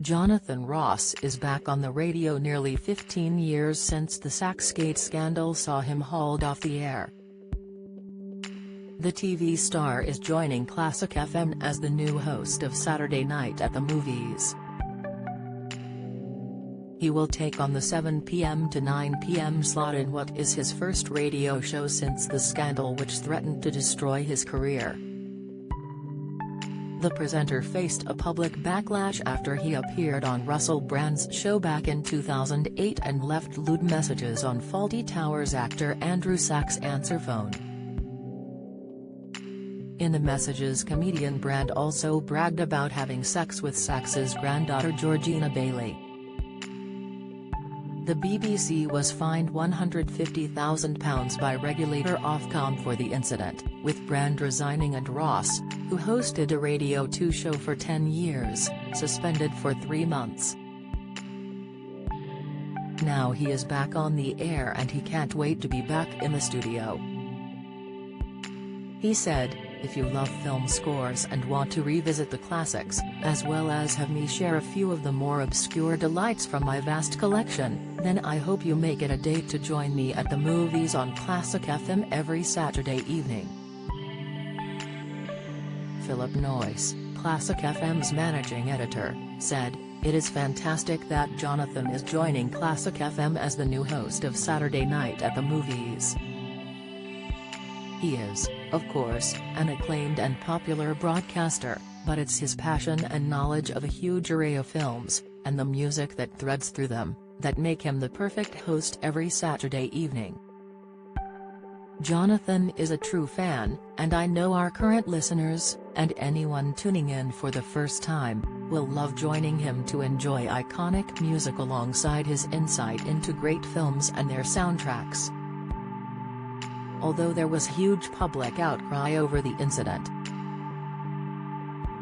Jonathan Ross is back on the radio nearly 15 years since the Saxgate scandal saw him hauled off the air. The TV star is joining Classic FM as the new host of Saturday Night at the Movies. He will take on the 7 p.m. to 9 p.m. slot in what is his first radio show since the scandal which threatened to destroy his career. The presenter faced a public backlash after he appeared on Russell Brand's show back in 2008 and left lewd messages on Fawlty Towers actor Andrew Sachs' answer phone. In the messages, comedian Brand also bragged about having sex with Sachs's granddaughter Georgina Bailey. The BBC was fined £150,000 by regulator Ofcom for the incident, with Brand resigning and Ross, who hosted a Radio 2 show for 10 years, suspended for 3 months. Now he is back on the air and he can't wait to be back in the studio. He said, "If you love film scores and want to revisit the classics, as well as have me share a few of the more obscure delights from my vast collection, then I hope you make it a date to join me at the movies on Classic FM every Saturday evening." Philip Noyce, Classic FM's managing editor, said, "It is fantastic that Jonathan is joining Classic FM as the new host of Saturday Night at the Movies. He is, of course, an acclaimed and popular broadcaster, but it's his passion and knowledge of a huge array of films, and the music that threads through them, that make him the perfect host every Saturday evening. Jonathan is a true fan, and I know our current listeners, and anyone tuning in for the first time, will love joining him to enjoy iconic music alongside his insight into great films and their soundtracks." Although there was huge public outcry over the incident,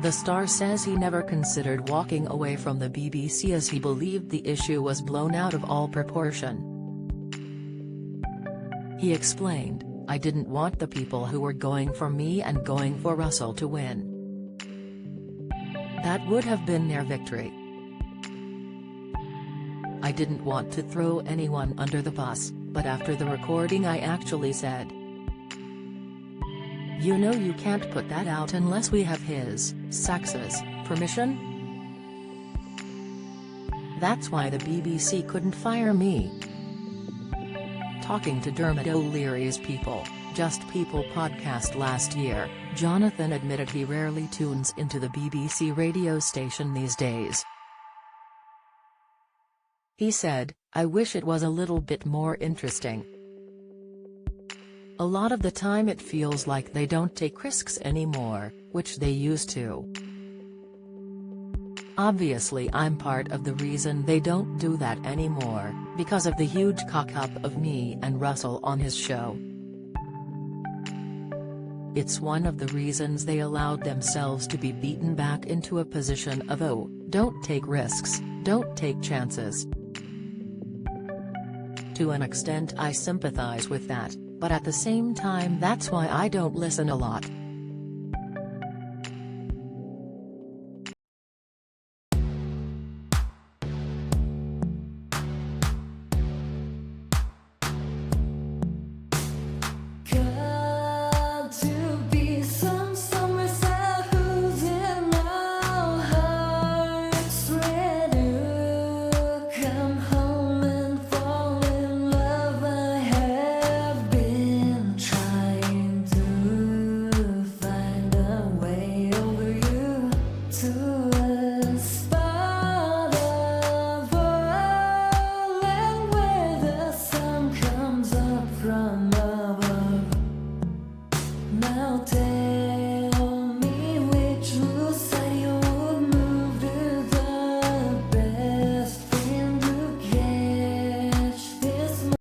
the star says he never considered walking away from the BBC as he believed the issue was blown out of all proportion. He explained, "I didn't want the people who were going for me and going for Russell to win. That would have been their victory. I didn't want to throw anyone under the bus, but after the recording I actually said, you know, you can't put that out unless we have his, Sachs's, permission? That's why the BBC couldn't fire me." Talking to Dermot O'Leary's People, Just People podcast last year, Jonathan admitted he rarely tunes into the BBC radio station these days. He said, "I wish it was a little bit more interesting. A lot of the time it feels like they don't take risks anymore, which they used to. Obviously I'm part of the reason they don't do that anymore, because of the huge cock-up of me and Russell on his show. It's one of the reasons they allowed themselves to be beaten back into a position of oh, don't take risks, don't take chances. To an extent I sympathize with that, but at the same time that's why I don't listen a lot." Now take